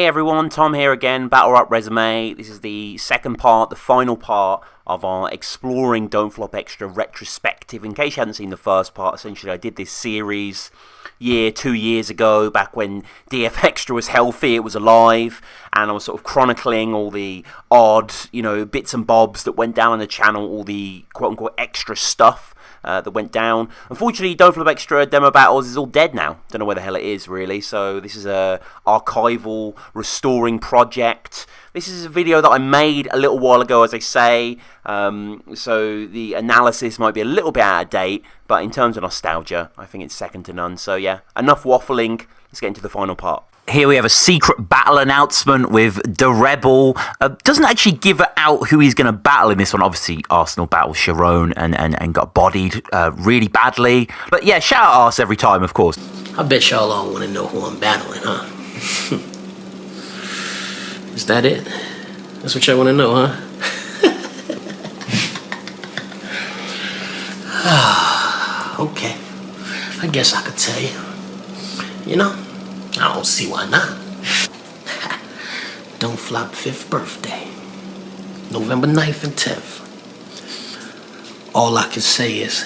Hey everyone, Tom here again, Battle Rap Resume. This is the second part, the final part of our Exploring Don't Flop Extra retrospective. In case you hadn't seen the first part, essentially I did this series 2 years ago, back when DF Extra was healthy, it was alive, and I was sort of chronicling all the odd, bits and bobs that went down on the channel, all the quote-unquote extra stuff that went down. Unfortunately, Don't Flop Extra Demo Battles is all dead now. Don't know where the hell it is, really. So this is a archival restoring project. This is a video that I made a little while ago, as I say. So the analysis might be a little bit out of date, but in terms of nostalgia, I think it's second to none. So yeah, enough waffling. Let's get into the final part. Here we have a secret battle announcement with The Rebel. Doesn't actually give out who he's going to battle in this one. Obviously, Arsenal battles Sharon and got bodied really badly. But yeah, shout out Ars every time, of course. I bet y'all all want to know who I'm battling, huh? Is that it? That's what y'all want to know, huh? Okay. I guess I could tell you. I don't see why not. Don't Flop 5th birthday. November 9th and 10th. All I can say is...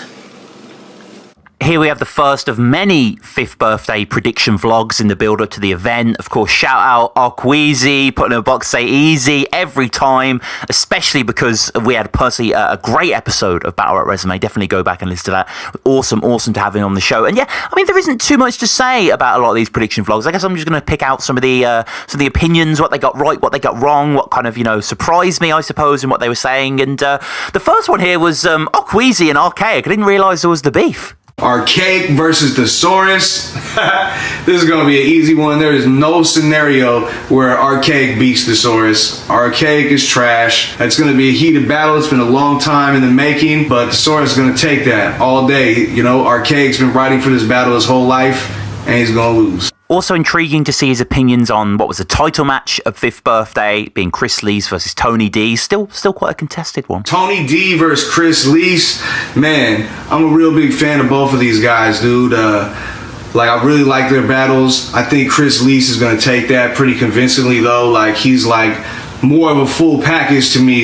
Here we have the first of many 5th birthday prediction vlogs in the build-up to the event. Of course, shout out Arqueezy, putting in a box, say easy every time, especially because we had personally a great episode of Battle Rap Resume. Definitely go back and listen to that. Awesome to have him on the show. And yeah, I mean, there isn't too much to say about a lot of these prediction vlogs. I guess I'm just going to pick out some of the opinions, what they got right, what they got wrong, what kind of, surprised me, I suppose, in what they were saying. And the first one here was Arqueezy and Archaic. I didn't realise there was the beef. Archaic versus Thesaurus. This is going to be an easy one. There is no scenario where Archaic beats Thesaurus. Archaic is trash. It's going to be a heated battle. It's been a long time in the making, but Thesaurus is going to take that all day. Archaic's been writing for this battle his whole life, and he's going to lose. Also intriguing to see his opinions on what was the title match of 5th birthday, being Chris Lees versus Tony D. Still quite a contested one. Tony D versus Chris Lees. Man, I'm a real big fan of both of these guys, dude. I really like their battles. I think Chris Lees is going to take that pretty convincingly, though. He's more of a full package to me.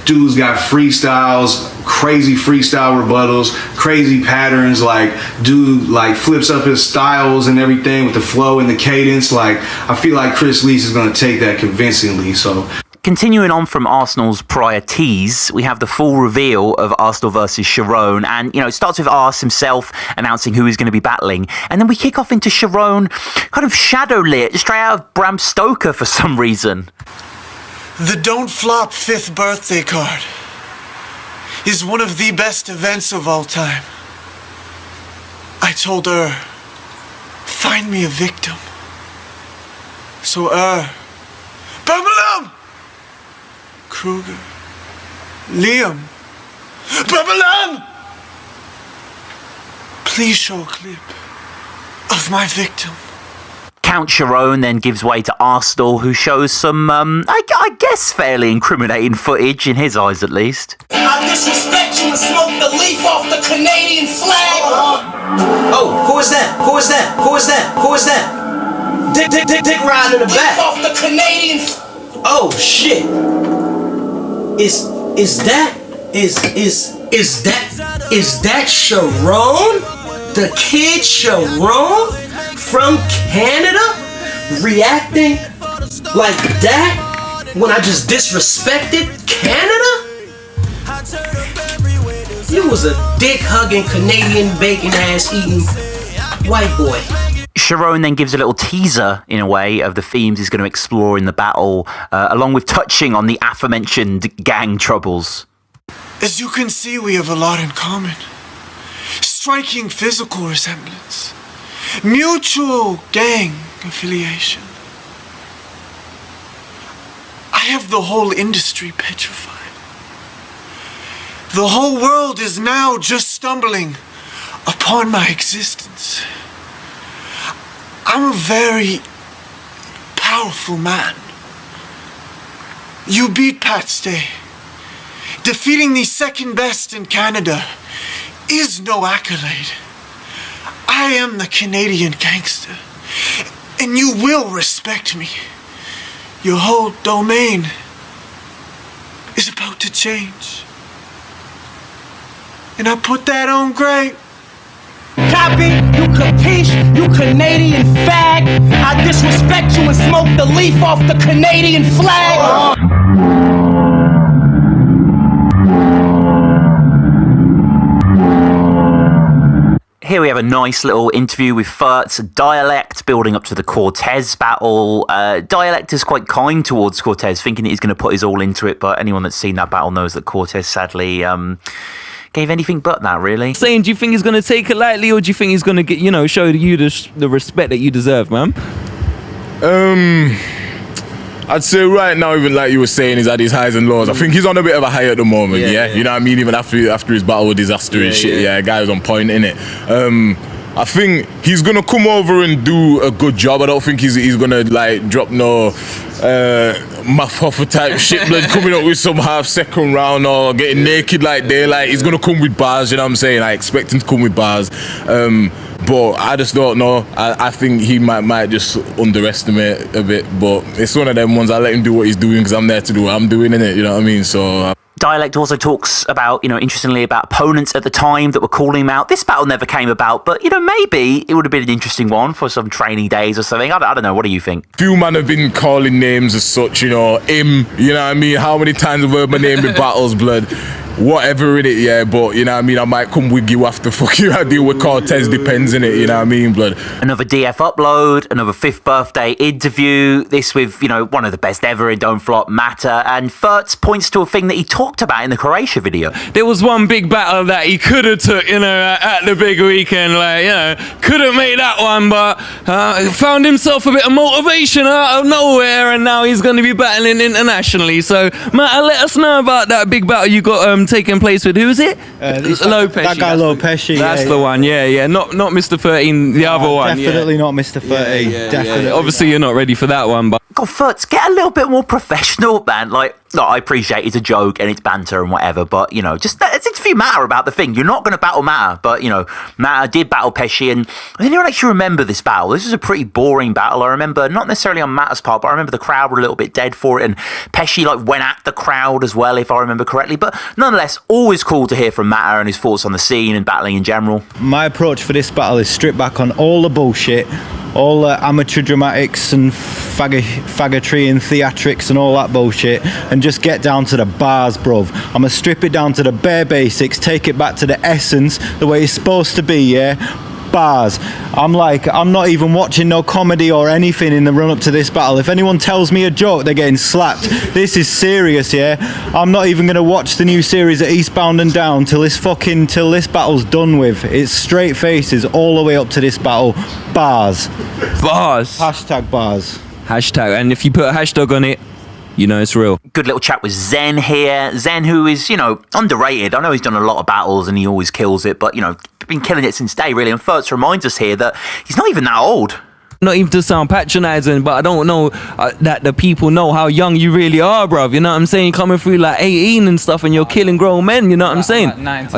Dude's got freestyles, crazy freestyle rebuttals, crazy patterns. Dude flips up his styles and everything with the flow and the cadence. I feel like Chris Lees is going to take that convincingly. So continuing on from Arsenal's prior tease, we have the full reveal of Arsenal versus Sharon, and it starts with Ars himself announcing who he's going to be battling, and then we kick off into Sharon, kind of shadow lit, straight out of Bram Stoker for some reason. The Don't Flop 5th birthday card is one of the best events of all time. I told find me a victim. So Babalam! Kruger. Liam. Babalam! Please show a clip of my victim. Count Sharon then gives way to Arsenal, who shows some, I guess, fairly incriminating footage, in his eyes at least. I disrespect you and smoke the leaf off the Canadian flag. Oh, who is that? Who is that? Who is that? Who is that? Dick riding in the back. Leaf off the Canadian. Oh shit! Is that Sharon? The kid Sharon from Canada reacting like that when I just disrespected Canada? You was a dick-hugging, Canadian bacon-ass eating white boy. Sharon then gives a little teaser, in a way, of the themes he's going to explore in the battle, along with touching on the aforementioned gang troubles. As you can see, we have a lot in common. Striking physical resemblance. Mutual gang affiliation. I have the whole industry petrified. The whole world is now just stumbling upon my existence. I'm a very powerful man. You beat Pat Stay. Defeating the second best in Canada is no accolade. I am the Canadian gangster, and you will respect me. Your whole domain is about to change. And I put that on great. Copy, you capiche, you Canadian fag. I disrespect you and smoke the leaf off the Canadian flag. Here we have a nice little interview with Furtz, Dialect, building up to the Cortez battle. Dialect is quite kind towards Cortez, thinking that he's going to put his all into it, but anyone that's seen that battle knows that Cortez sadly gave anything but that, really. Saying, do you think he's going to take it lightly, or do you think he's going to get, show you the respect that you deserve, man? I'd say right now, even like you were saying, he's at his highs and lows. I think he's on a bit of a high at the moment, yeah? You know what I mean? Even after his battle with Disaster and shit, guy was on point, innit? I think he's gonna come over and do a good job. I don't think he's gonna like drop no Math Hoffa type shit, blood, coming up with some half-second round or getting naked like daylight. He's gonna come with bars, you know what I'm saying? I expect him to come with bars. But I just don't know. I think he might just underestimate a bit. But it's one of them ones. I let him do what he's doing because I'm there to do what I'm doing, innit? You know what I mean? So. Dialect also talks about, interestingly, about opponents at the time that were calling him out. This battle never came about, but, maybe it would have been an interesting one for some training days or something. I don't know. What do you think? Few man have been calling names as such, him, you know what I mean? How many times have I heard my name in battles, blood? Whatever in it, yeah, but you know what I mean, I might come with you after fuck you. I deal with Cortez, depends in it, you know what I mean, blood. Another DF upload, another 5th birthday interview, this with, one of the best ever in Don't Flop, Matter, and Furtz points to a thing that he talked about in the Croatia video. There was one big battle that he could have took, at the big weekend, couldn't make that one, but found himself a bit of motivation out of nowhere, and now he's going to be battling internationally. So, Matt, let us know about that big battle you got taking place with, who is it? Lopez. That guy Lopez. That's the one, yeah. Not Mr. 13, the other one. Definitely not Mr. 13. Definitely. Obviously, you're not ready for that one, but. God, Furtz, get a little bit more professional, man. I appreciate it's a joke and it's banter and whatever, but, just let's interview Matter about the thing. You're not going to battle Matter, but, Matter did battle Pesci, and I don't actually remember this battle. This was a pretty boring battle. I remember, not necessarily on Matter's part, but I remember the crowd were a little bit dead for it, and Pesci, went at the crowd as well, if I remember correctly, but nonetheless, always cool to hear from Matter and his thoughts on the scene and battling in general. My approach for this battle is strip back on all the bullshit, all the amateur dramatics and faggotry and theatrics and all that bullshit, and just get down to the bars, bruv. I'm gonna strip it down to the bare basics, take it back to the essence, the way it's supposed to be, yeah? Bars. I'm not even watching no comedy or anything in the run up to this battle. If anyone tells me a joke, they're getting slapped. This is serious, yeah? I'm not even gonna watch the new series at Eastbound and Down till this battle's done with. It's straight faces all the way up to this battle. Bars. Hashtag bars. Hashtag, and if you put a hashtag on it, it's real. Good little chat with Zen here. Zen, who is, underrated. I know he's done a lot of battles and he always kills it, but, been killing it since day, really. And Furtz reminds us here that he's not even that old. Not even to sound patronizing, but I don't know that the people know how young you really are, bruv. You know what I'm saying? Coming through 18 and stuff, and you're killing grown men. You know what I'm saying?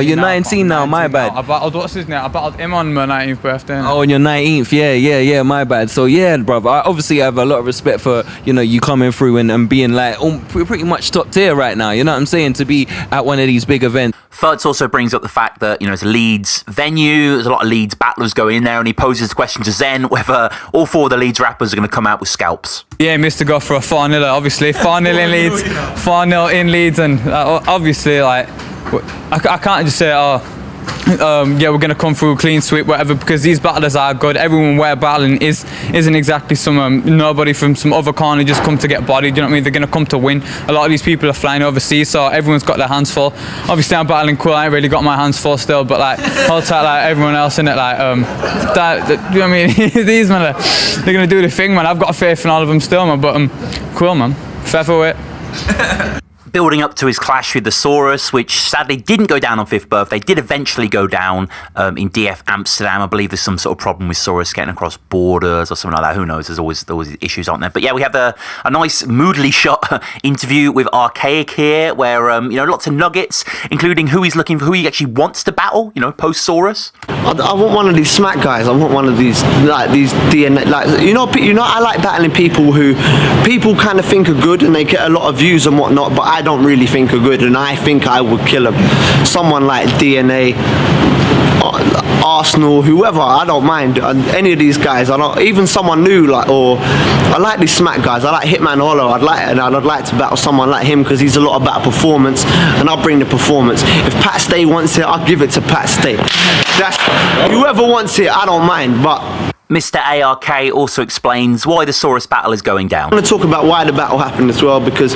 You're 19 now. My bad. I battled I battled him on my 19th birthday. On your 19th, yeah. My bad. So yeah, bruv. I obviously have a lot of respect for you coming through and being pretty much top tier right now. You know what I'm saying? To be at one of these big events. Furtz also brings up the fact that it's a Leeds venue. There's a lot of Leeds battlers going in there, and he poses the question to Zen whether all 4 of the Leeds rappers are going to come out with scalps. Yeah, Mr. Go for a 4-0, obviously. 4-0 in Leeds. 4-0 in Leeds, and obviously, I can't just say, we're going to come through clean sweep, whatever, because these battlers are good. Everyone we're battling isn't exactly nobody from some other corner just come to get bodied, you know what I mean? They're going to come to win. A lot of these people are flying overseas, so everyone's got their hands full. Obviously, I'm battling cool. I ain't really got my hands full still, but hold tight everyone else in it. You know what I mean? These men, they're going to do the thing, man. I've got faith in all of them still, man, but cool, man. Featherweight. building up to his clash with the Saurus, which sadly didn't go down on Fifth Birthday, did eventually go down in DF Amsterdam. I believe there's some sort of problem with Saurus getting across borders or something like that. Who knows? There's always issues, aren't there? But yeah, we have a nice moodily shot interview with Archaic here, where lots of nuggets, including who he's looking for, who he actually wants to battle. Post Saurus. I want one of these smack guys. I want one of these these DNA. I like battling people who people kind of think are good and they get a lot of views and whatnot, but I don't really think are good, and I think I would kill them. Someone like DNA, Arsenal, whoever, I don't mind. Any of these guys, even someone new, I like these smack guys. I like Hitman Hollow. I'd like to battle someone like him because he's a lot about performance, and I'll bring the performance. If Pat Stay wants it, I'll give it to Pat Stay. Whoever wants it, I don't mind, but. Mr. ARK also explains why the Saurus battle is going down. I want to talk about why the battle happened as well, because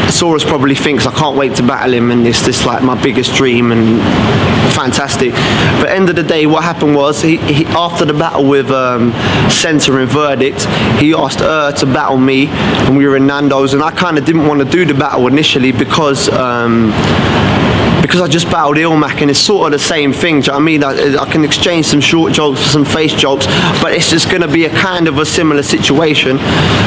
Saurus probably thinks I can't wait to battle him and it's just like my biggest dream and fantastic. But end of the day, what happened was he after the battle with Center and Verdict, he asked to battle me, and we were in Nando's, and I kind of didn't want to do the battle initially because I just battled Ilmac, and it's sort of the same thing. Do you know what I mean? I can exchange some short jokes for some face jokes, but it's just going to be a kind of a similar situation.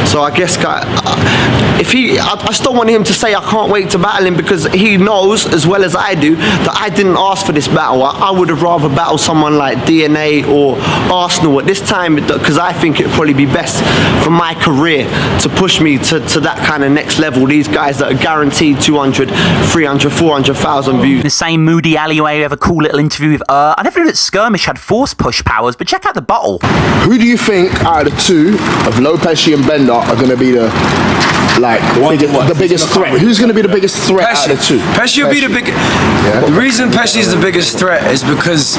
So I guess I still want him to say I can't wait to battle him, because he knows as well as I do that I didn't ask for this battle. I would have rather battled someone like DNA or Arsenal at this time, because I think it'd probably be best for my career to push me to that kind of next level. These guys that are guaranteed 200, 300, 400,000 views. In the same moody alleyway, we have a cool little interview with I never knew that Skirmish had force push powers, but check out the bottle. Who do you think out of the two of Low Pesci and Bender are going to be the biggest threat? Who's going to be the biggest threat out of the two? Pesci will be the biggest. Yeah. The reason Pesci is the biggest threat is because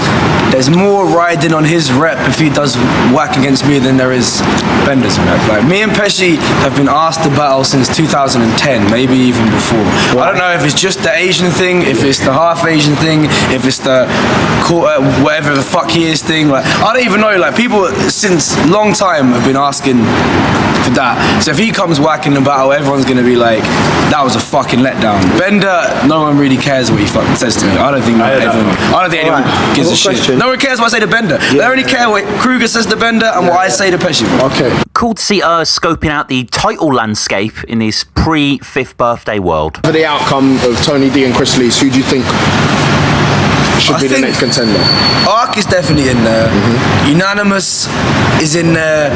there's more riding on his rep if he does whack against me than there is Bender's rep. Like, me and Pesci have been asked to battle since 2010, maybe even before. I don't know if it's just the Asian thing, if it's the half Asian thing, if it's the quarter, whatever the fuck he is thing. Like, I don't even know. Like, people since long time have been asking for that. So if he comes whacking the battle, everyone's gonna be like, that was a fucking letdown. Bender, no one really cares what he fucking says to me. I don't think anyone gives a shit. No one cares what I say to Bender. They only care what Kruger says to Bender and what I say to Pesci. Okay. Cool to see scoping out the title landscape in this pre-Fifth Birthday world. For the outcome of Tony D and Chris Lees, who do you think should be the next contender? Ark is definitely in there. Unanimous is in there.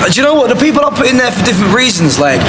Do you know what? The people I put in there for different reasons. Like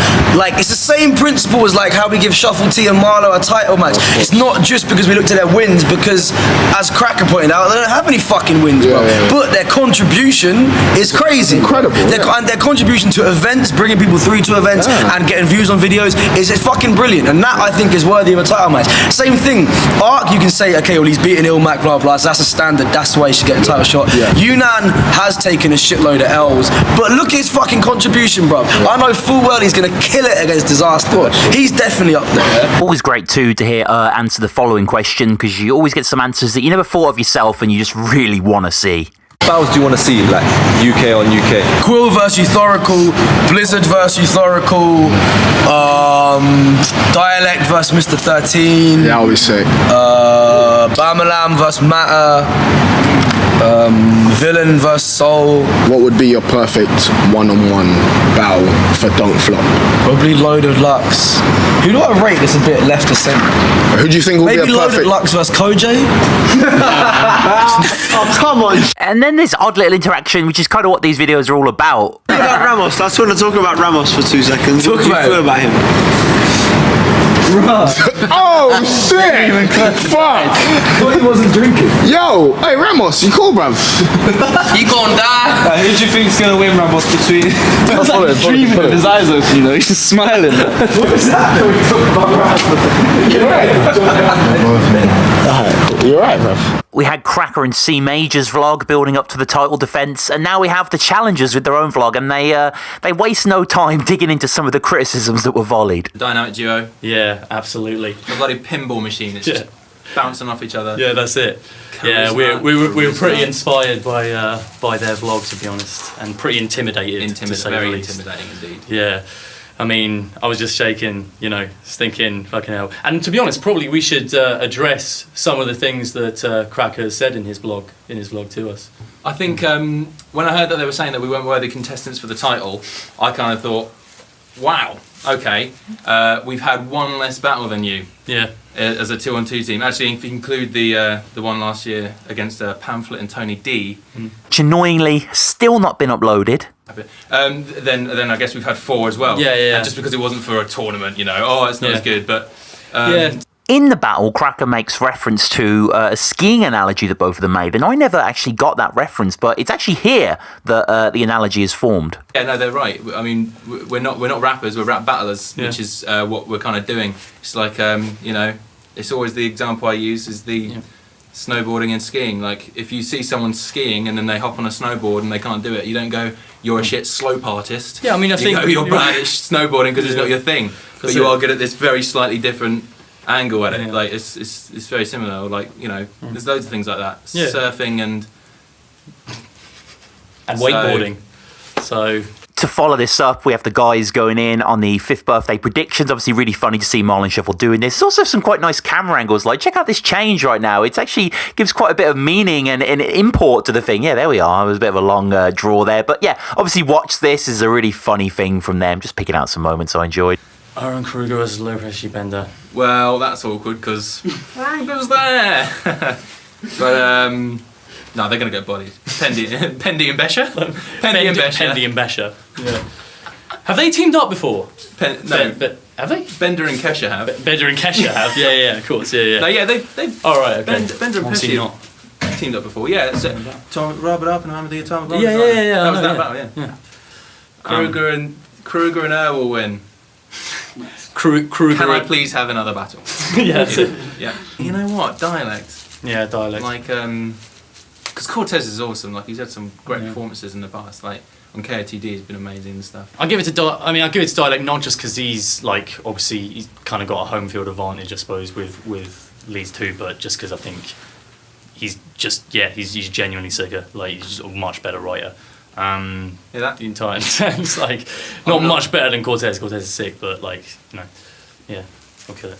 it's the same principle as like how we give Shuffle T and Marlow a title match. It's not just because we looked at their wins, because as Cracker pointed out, they don't have any fucking wins, bro. But their contribution is crazy. Incredible. Their contribution to events, bringing people through to events and getting views on videos is fucking brilliant. And that, I think, is worthy of a title match. Same thing. Ark, you can say, okay, well, he's beating Ilmac, blah, blah, so that's a standard, that's why he should get a title shot. Yunan has taken a shitload of L's, but look at his fucking contribution, bro. I know full well he's going to kill it against Disaster. He's definitely up there. Always great, too, to hear answer the following question, because you always get some answers that you never thought of yourself and you just really want to see. battles do you want to see, like UK on UK? Quill versus Euthorical, Blizzard versus Euthorical, Dialect versus Mr. 13. Yeah, I always say. Bamalam versus Matter. Villain versus Soul. What would be your perfect one-on-one battle for Don't Flop? Probably Loaded Lux. Who do I rate that's a bit left of centre? Who do you think will maybe be a perfect... Loaded Lux versus Koj? Oh, come on. And then this odd little interaction, which is kind of what these videos are all about. Talk about Ramos. I just want to talk about Ramos for 2 seconds. What do you feel about him? Oh shit! Fuck! I thought he wasn't drinking. Yo, hey Ramos, you cool, bruv? You gonna die? Who do you think's gonna win, Ramos? Between he's like dreaming with his eyes open, you know, he's just smiling. What is that? You're right. You're right, bruv. We had Cracker and C Major's vlog building up to the title defence, and now we have the challengers with their own vlog, and they waste no time digging into some of the criticisms that were volleyed. Dynamic duo. Yeah, absolutely. A bloody pinball machine. It's just bouncing off each other. Yeah, that's it. Yeah, we were pretty inspired by their vlog, to be honest, and pretty intimidated. Very intimidating indeed. Yeah. I mean, I was just shaking, you know, just thinking, fucking hell. And to be honest, probably we should address some of the things that Cracker said in his blog to us. I think when I heard that they were saying that we weren't worthy contestants for the title, I kind of thought, wow, okay, we've had one less battle than you. Yeah. As a 2-on-2 team. Actually, if you include the one last year against Pamphlet and Tony D. Which annoyingly still not been uploaded. Then I guess we've had 4 as well. Yeah. And just because it wasn't for a tournament, you know, it's not as good, but... In the battle, Cracker makes reference to a skiing analogy that both of them made, and I never actually got that reference, but it's actually here that the analogy is formed. Yeah, no, they're right. I mean, we're not rappers, we're rap battlers, which is what we're kind of doing. It's like, you know, it's always the example I use is the snowboarding and skiing. Like, if you see someone skiing and then they hop on a snowboard and they can't do it, you don't go, you're a shit slope artist. Yeah, I mean, I think... you're bad at snowboarding because it's not your thing. But you are good at this very slightly different angle at it. Like, it's very similar. Like, you know, there's loads of things like that. Surfing and wakeboarding. So... To follow this up, we have the guys going in on the 5th birthday predictions. Obviously, really funny to see Marlon Shuffle doing this. There's also some quite nice camera angles. Like, check out this change right now. It actually gives quite a bit of meaning and import to the thing. Yeah, there we are. It was a bit of a long draw there. But yeah, obviously, watch this. Is a really funny thing from them. Just picking out some moments I enjoyed. Aaron Kruger versus Low Pesci Bender. Well, that's awkward because Frank was there. But, no, they're going to get bodied. Pendy and Besher? Pendy and Besher. Yeah. Have they teamed up before? No. Have they? Bender and Kesha have. Bender and Kesha have? Yeah, of course. Yeah. No, yeah, they've... All right, okay. Bender and Pesci have teamed up before. Yeah, it's Rub It Up and Hammer the Atomic Bomb. Yeah. That was that battle, yeah. Kruger and Earl will win. Kruger. Can I please have another battle? Yeah, that's it. Yeah. You know what? Dialect. Yeah, Dialect. Like, because Cortez is awesome. Like, he's had some great performances in the past. Like, on KOTD, he's been amazing and stuff. I'll give it to Dialect not just because he's, like, obviously, he's kind of got a home field advantage, I suppose, with Leeds too, but just because I think he's genuinely sicker. Like, he's just a much better writer. The entire sense, like, not much better than Cortez. Cortez is sick, but, like, you know, yeah, I'll kill it.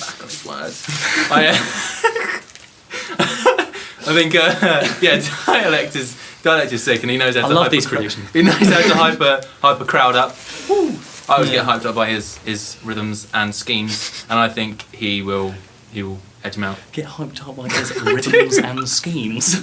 Back on his words. I think, Dialect is sick, and he knows how to. I love these predictions. He knows how to hyper crowd up. I always get hyped up by his rhythms and schemes, and I think he will edge him out. Get hyped up by his rhythms and schemes.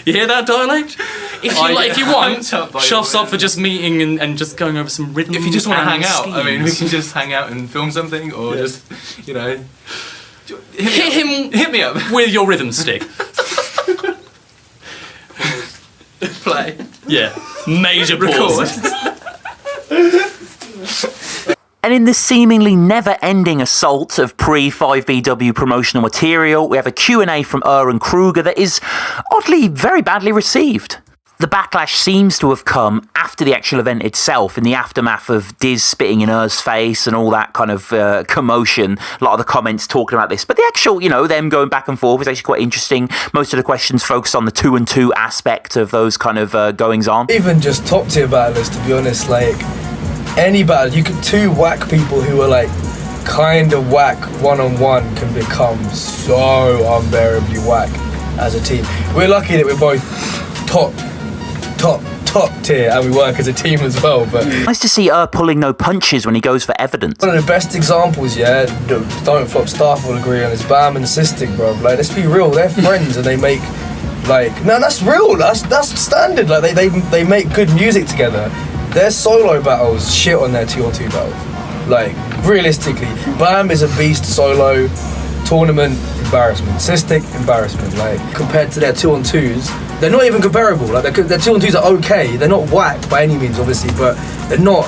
You hear that, Dialect? If you want, Shuff's up for just meeting and just going over some rhythms. If you just want to hang out, schemes. I mean, we can just hang out and film something, or just, you know, hit me up with your rhythm stick. Play. Yeah. Major pause. And in the seemingly never-ending assault of pre-5BW promotional material, we have a Q&A from Aaron Kruger that is oddly very badly received. The backlash seems to have come after the actual event itself, in the aftermath of Diz spitting in Er's face and all that kind of commotion. A lot of the comments talking about this. But the actual, them going back and forth is actually quite interesting. Most of the questions focus on the 2-on-2 aspect of those kind of goings-on. Even just top-tier battlers, to be honest, like, any battle, you could two whack people who are, like, kind of whack one-on-one can become so unbearably whack as a team. We're lucky that we're both top tier and we work as a team as well, but nice to see pulling no punches when he goes for evidence. One of the best examples, Don't Flop staff will agree on, is Bam and Cystic, bro. Like, let's be real, they're friends and they make, like, no, that's real, that's standard. Like, they make good music together. Their solo battles shit on their 2-on-2 battles. Like, realistically, Bam is a beast solo, tournament embarrassment, Cystic embarrassment. Like, compared to their 2-on-2s, they're not even comparable. Like, their 2-on-2s are okay. They're not whack by any means, obviously, but they're not.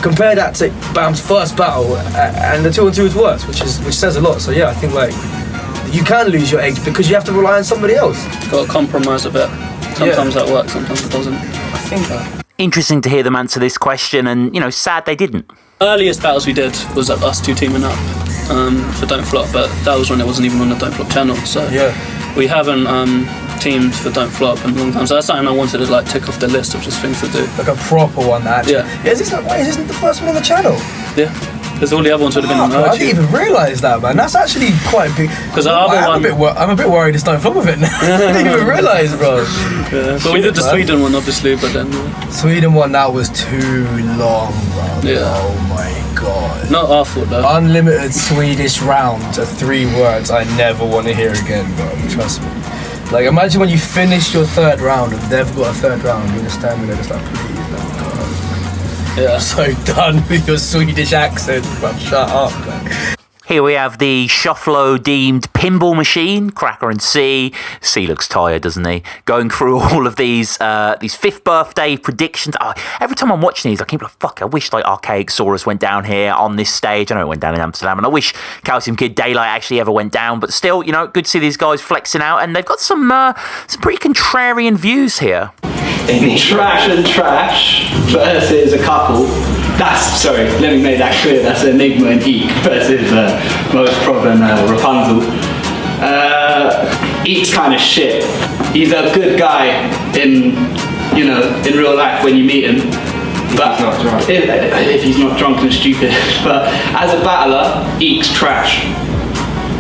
Compare that to Bam's first battle, and the 2-on-2 is worse, which says a lot. So yeah, I think, like, you can lose your edge because you have to rely on somebody else. Got to compromise a bit. Sometimes that works, sometimes it doesn't. I think that. Interesting to hear them answer this question, and sad they didn't. Earliest battles we did was us two teaming up for Don't Flop, but that was when it wasn't even on the Don't Flop channel. So yeah, we haven't teams for Don't Flop in a long time. So that's something I wanted to like tick off the list of just things to do. Like a proper one, actually. Yeah. Is this the first one on the channel? Yeah. Because all the other ones would have been on I didn't even realise that, man. That's actually quite big. Because I'm a bit worried it's Don't Flop of it now. I didn't even realise, bro. Yeah. But we did the Sweden one, obviously, but then... Sweden one, that was too long, bro. Yeah. Oh my god. Not our fault, though. Unlimited Swedish rounds are 3 words I never want to hear again, bro. Trust me. Like, imagine when you finish your 3rd round and they've got a 3rd round, you're just standing there just like, please, no, God. Yeah. I'm so done with your Swedish accent, bro. Shut up, man. Here we have the Shufflo deemed pinball machine, Cracker and C. C looks tired, doesn't he? Going through all of these 5th birthday predictions. Every time I'm watching these, I keep like, fuck, I wish like Archaic Saurus went down here on this stage. I know it went down in Amsterdam, and I wish Calcium Kid Daylight actually ever went down, but still, you know, good to see these guys flexing out, and they've got some pretty contrarian views here. In Trash and Trash versus a couple. Sorry, let me make that clear. That's Enigma and Eek versus Most Problem Rapunzel. Eek's kind of shit. He's a good guy in real life when you meet him. But if he's not drunk and stupid. But as a battler, Eek's trash.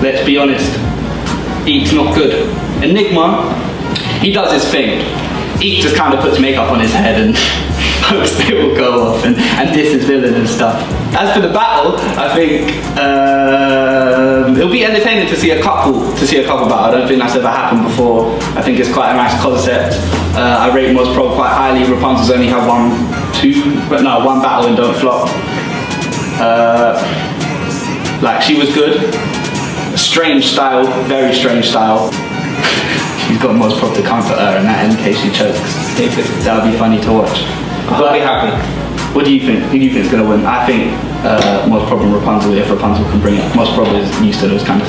Let's be honest. Eek's not good. Enigma, he does his thing. Eek just kind of puts makeup on his head and hopes they will go off and diss his villain and stuff. As for the battle, I think it'll be entertaining to see a couple battle. I don't think that's ever happened before. I think it's quite a nice concept. I rate Most Pro quite highly. Rapunzel's only had one battle in Don't Flop. Like, she was good. Strange style, very strange style. She's got Most Pro to comfort her and that in case she chokes. That would be funny to watch. But what do you think? Who do you think is going to win? I think Most Problem Rapunzel, if Rapunzel can bring it. Most Problem is used to those kind of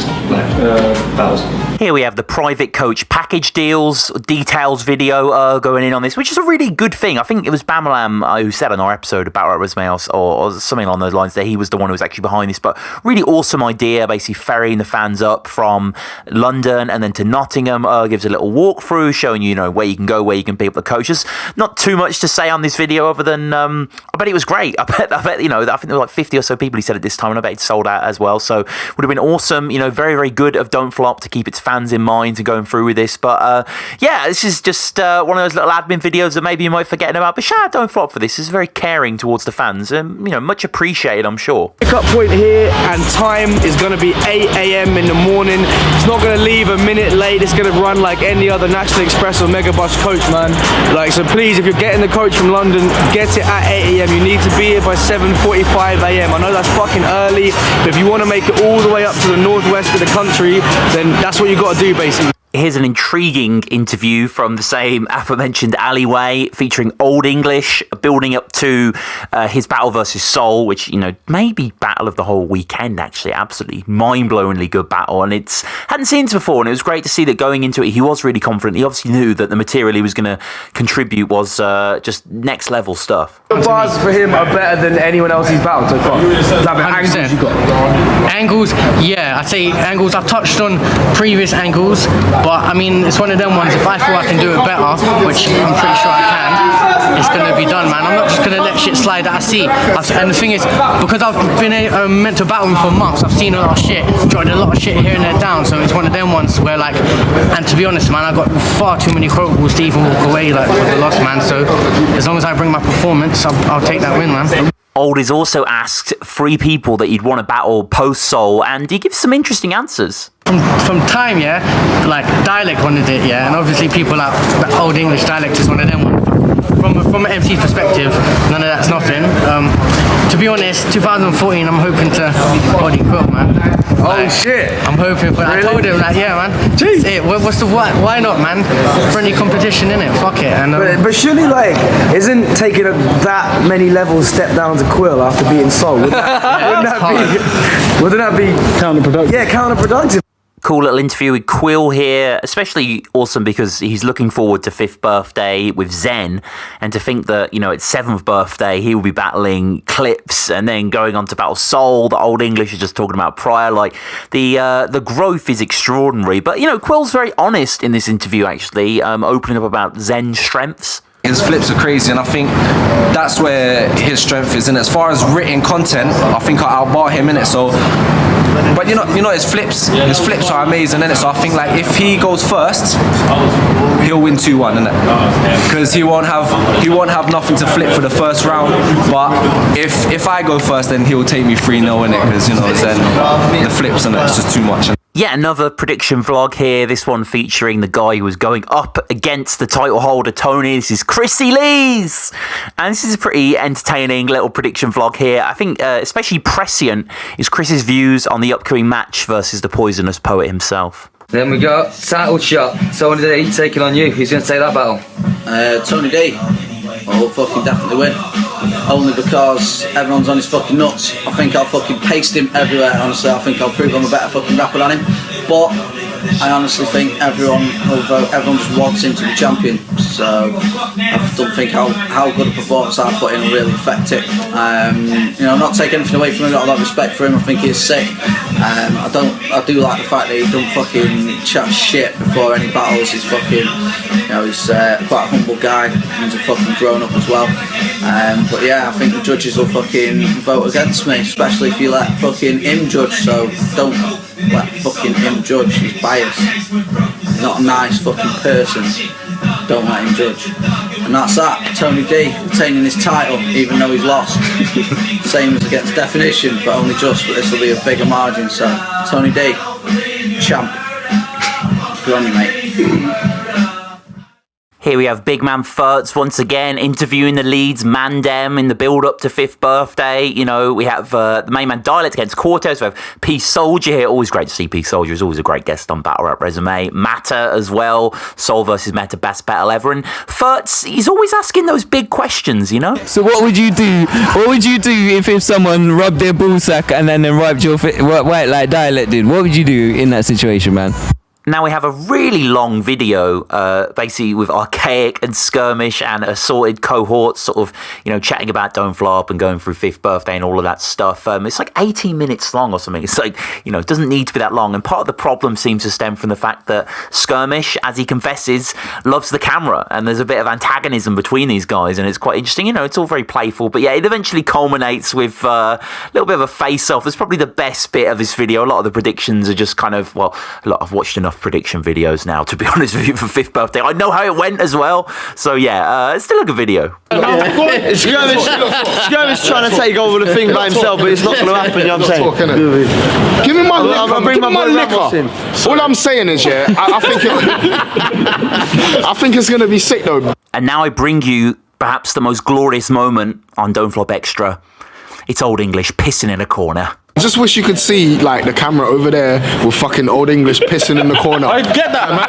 battles. Here we have the private coach package details video going in on this, which is a really good thing. I think it was Bamalam who said on our episode about Battle Rap Resume or something along those lines that he was the one who was actually behind this. But really awesome idea, basically ferrying the fans up from London and then to Nottingham. Gives a little walkthrough showing you, where you can go, where you can pick up the coaches. Not too much to say on this video other than I bet it was great. I bet I think there were like 50 or so people who said it this time, and I bet it sold out as well. So would have been awesome. Very, very good of Don't Flop to keep its fans in mind and going through with this. But this is just one of those little admin videos that maybe you might forget about. But shout out Don't Flop for this. It's very caring towards the fans, and much appreciated, I'm sure. Pick-up point here, and time is going to be 8 a.m. in the morning. It's not going to leave a minute late. It's going to run like any other National Express or Megabus coach, man. So please, if you're getting the coach from London, get it at 8 a.m. You need to be here by 7:45 a.m. I know that's fucking early, but if you want to make it all the way up to the northwest of the country, then that's what you got to do, basically. Here's an intriguing interview from the same aforementioned alleyway featuring Old English building up to his battle versus Soul, which, may be battle of the whole weekend, actually. Absolutely mind-blowingly good battle. And hadn't seen this before, and it was great to see that going into it, he was really confident. He obviously knew that the material he was going to contribute was just next level stuff. The bars for him are better than anyone else he's battled so far. Angles you got? Angles, yeah. I'd say angles. I've touched on previous angles. But I mean, it's one of them ones, if I feel I can do it better, which I'm pretty sure I can, it's going to be done, man. I'm not just going to let shit slide that I see. And the thing is, because I've been meant to battle him for months, I've seen a lot of shit, jotted a lot of shit here and there down, so it's one of them ones where and to be honest, man, I've got far too many quotables to even walk away with a loss, man. So as long as I bring my performance, I'll take that win, man. Old is also asked 3 people that you'd want to battle post-Soul, and he gives some interesting answers. From time, yeah, like Dialect wanted it, yeah, and obviously people like Old English Dialect is one of them ones. From an MC perspective, none of that's nothing. To be honest, 2014, I'm hoping to body quilt, man. Shit! I'm hoping for. Really? I told him yeah, man. Jeez. What's the why not, man? Friendly competition, innit? Fuck it. And but surely, isn't taking that many levels step down to Quill after being Soul? Wouldn't that be counterproductive? Yeah, counterproductive. Cool little interview with Quill here, especially awesome because he's looking forward to 5th birthday with Zen, and to think that, you know, it's 7th birthday, he will be battling Clips and then going on to battle Soul. The Old English is just talking about Pryor. Like, the growth is extraordinary. But, you know, Quill's very honest in this interview, actually, opening up about Zen's strengths. His flips are crazy, and I think that's where his strength is. And as far as written content, I think I outbar him in it. So, but you know, his flips are amazing in it. So I think like if he goes first, he'll win 2-1, innit? Because he won't have nothing to flip for the first round. But if I go first, then he'll take me 3-0 in it, because you know then the flips and it's just too much. Yet another prediction vlog here, this one featuring the guy who was going up against the title holder, Tony. This is Chrissy Lees! And this is a pretty entertaining little prediction vlog here. I think especially prescient is Chris's views on the upcoming match versus the Poisonous Poet himself. Then we got title shot. Tony D taking on you. Who's going to take that battle? Tony D. I'll fucking definitely win. Only because everyone's on his fucking nuts. I think I'll fucking paste him everywhere, honestly. I think I'll prove I'm a better fucking rapper than him. But I honestly think everyone just wants him to be champion. So I don't think how good a performance I put in will really affect it. You know, I'm not taking anything away from him. I've got a lot of respect for him. I think he's sick. I do like the fact that he don't fucking chat shit before any battles. He's fucking, you know, he's quite a humble guy. He's a fucking grown up as well. But yeah, I think the judges will fucking vote against me, especially if you let fucking him judge. So don't let fucking him judge. He's biased. He's not a nice fucking person. Don't let him judge. And that's that. Tony D retaining his title, even though he's lost. Same as against Definition, but only just. But this will be a bigger margin. So Tony D, champ. Good on you, mate. Here we have Big Man Furtz once again interviewing the Leeds Mandem in the build-up to 5th birthday. You know, we have the main man Dialect against Cortez. We have Peace Soldier here. Always great to see Peace Soldier. He's always a great guest on Battle Rap Resume. Matter as well. Soul versus Meta, best battle ever. And Furtz, he's always asking those big questions, you know? So what would you do? What would you do if someone rubbed their ballsack and then wiped your white like Dialect did? What would you do in that situation, man? Now we have a really long video, basically with Archaic and Skirmish and assorted cohorts, sort of, you know, chatting about Don't Flop and going through 5th birthday and all of that stuff. It's like 18 minutes long or something. It's like, you know, it doesn't need to be that long. And part of the problem seems to stem from the fact that Skirmish, as he confesses, loves the camera. And there's a bit of antagonism between these guys. And it's quite interesting. You know, it's all very playful. But yeah, it eventually culminates with a little bit of a face-off. It's probably the best bit of this video. A lot of the predictions are just kind of, well, I've watched enough prediction videos now, to be honest with you, for 5th birthday. I know how it went as well. So yeah, it's still a good video. Skirmish trying to take over the thing by himself, but it's not going to happen, you know what I'm saying? Give me my liquor. All I'm saying is, yeah, I think it's going to be sick though. And now I bring you perhaps the most glorious moment on Don't Flop Extra. It's Old English pissing in a corner. I just wish you could see like the camera over there with fucking Old English pissing in the corner. I get that, man.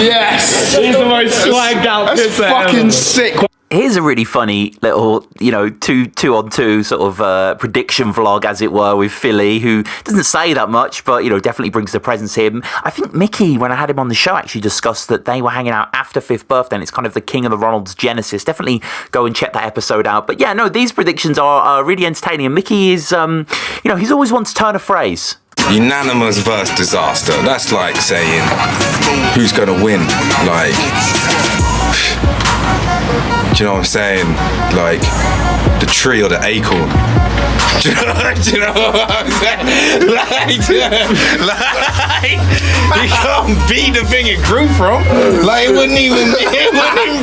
Yes! He's the most swagged out That's fucking sick. Here's a really funny little, you know, two-on-two sort of prediction vlog, as it were, with Philly, who doesn't say that much, but, you know, definitely brings the presence here. I think Mickey, when I had him on the show, actually discussed that they were hanging out after 5th birthday, and it's kind of the King of the Ronalds genesis. Definitely go and check that episode out. But yeah, no, these predictions are really entertaining, and Mickey is, you know, he's always one to turn a phrase. Unanimous versus disaster. That's like saying, who's gonna win? Like, do you know what I'm saying? Like, the tree or the acorn. Do you know what I'm saying? Like, you can't beat the thing it grew from. Like, it wouldn't even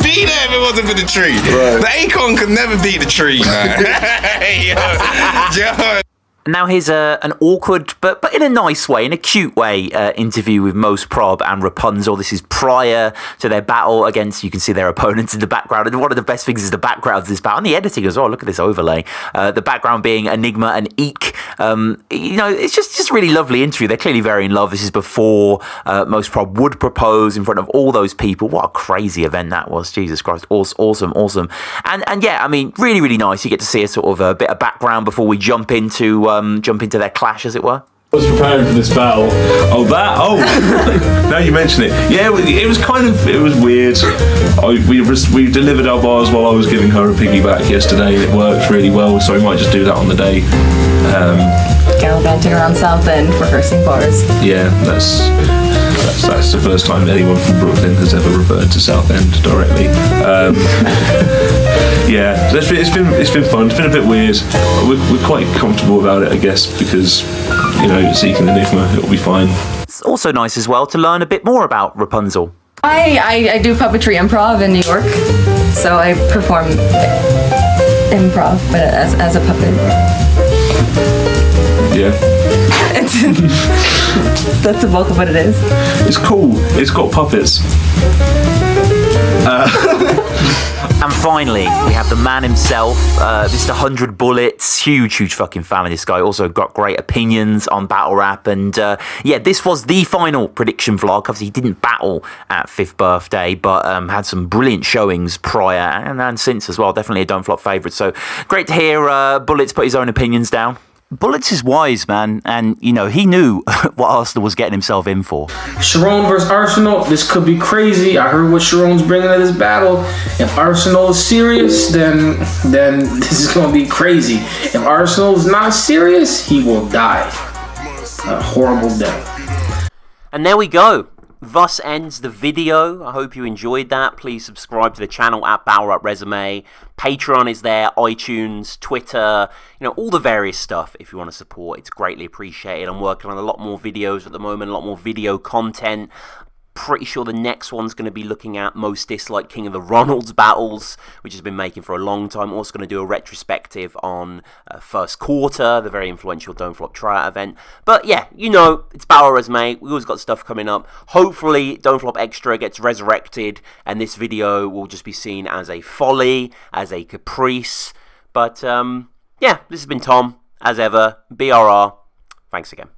be there if it wasn't for the tree. Right. The acorn could never beat the tree, man. Yo. Now here's an awkward, but in a nice way, in a cute way, interview with Most Prob and Rapunzel. This is prior to their battle against, you can see their opponents in the background. And one of the best things is the background of this battle, and the editing as well. Look at this overlay. The background being Enigma and Eek. It's just a really lovely interview. They're clearly very in love. This is before Most Prob would propose in front of all those people. What a crazy event that was. Jesus Christ. Awesome. And yeah, I mean, really, really nice. You get to see a sort of a bit of background before we jump into their clash, as it were. I was preparing for this battle. Now you mention it. Yeah, it was weird. We delivered our bars while I was giving her a piggyback yesterday, and it worked really well, so we might just do that on the day. Gallivanting around Southend, rehearsing bars. Yeah, that's the first time anyone from Brooklyn has ever referred to Southend directly. Yeah, it's been fun. It's been a bit weird. We're quite comfortable about it, I guess, because Zeke and Enigma, it'll be fine. It's also nice as well to learn a bit more about Rapunzel. I do puppetry improv in New York, so I perform improv, but as a puppet. Yeah. That's the bulk of what it is. It's cool. It's got puppets. And finally, we have the man himself, Mr. 100 Bullets, huge fucking fan of this guy. Also got great opinions on battle rap. And this was the final prediction vlog. Obviously, he didn't battle at 5th birthday, but had some brilliant showings prior and since as well. Definitely a Don't Flop favourite. So great to hear Bullets put his own opinions down. Bullets is wise, man, and he knew what Arsenal was getting himself in for. Sharon versus Arsenal, this could be crazy. I heard what Sharon's bringing to this battle. If Arsenal is serious, then this is going to be crazy. If Arsenal is not serious, he will die a horrible death. And there we go. Thus ends the video. I hope you enjoyed that. Please subscribe to the channel at Battle Rap Resume. Patreon is there, iTunes, Twitter, all the various stuff if you want to support. It's greatly appreciated. I'm working on a lot more videos at the moment, a lot more video content. Pretty sure the next one's going to be looking at Most Disliked King of the Ronalds battles, which has been making for a long time. Also going to do a retrospective on First Quarter, the very influential Don't Flop tryout event. But yeah, it's Battle Resume. We always got stuff coming up. Hopefully, Don't Flop Extra gets resurrected, and this video will just be seen as a folly, as a caprice. But yeah, this has been Tom, as ever. BRR. Thanks again.